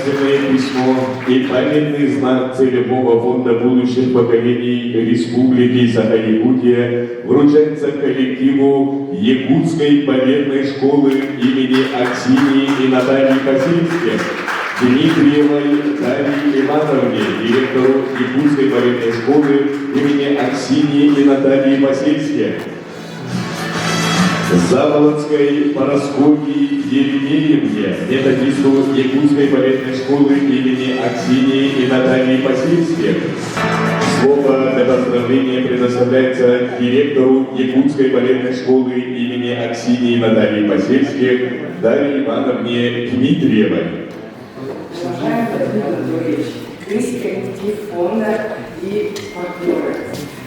благодарственное письмо и памятный знак целевого фонда будущих поколений Республики Саха-Якутия вручается коллективу Якутской балетной школы имени Аксинии и Натальи Косинских, Дмитриевой Дарье Ивановне, директору Якутской балетной школы имени Аксинии и Натальи Васильских, Заволоцкой Парасковье Еремеевне, методисту Якутской балетной школы имени Аксинии и Натальи Васильских. Слово для поздравления предоставляется директору Якутской балетной школы имени Аксинии и Натальи Васильских Дарье Ивановне Дмитриевой. Уважаемый Владимир Анатольевич, весь коллектив фонда и партнеры.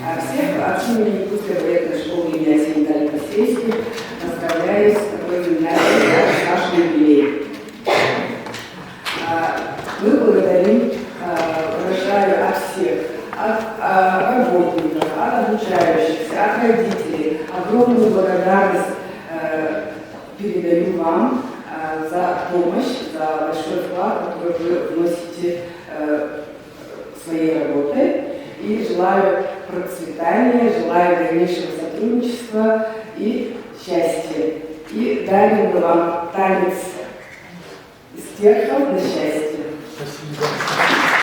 Всех от имени Якутской балетной школы имени Аксинии Натальи Васильских поздравляю с такой знаменательной нашей юбилеем. Мы благодарим, выражаю от всех, от работников, от обучающихся, от родителей. Огромную благодарность передаю вам за помощь, за большой вклад, который вы вносите своей работой. И желаю процветания, желаю дальнейшего сотрудничества и счастья. И дарим вам танец из терхов на счастье. Спасибо.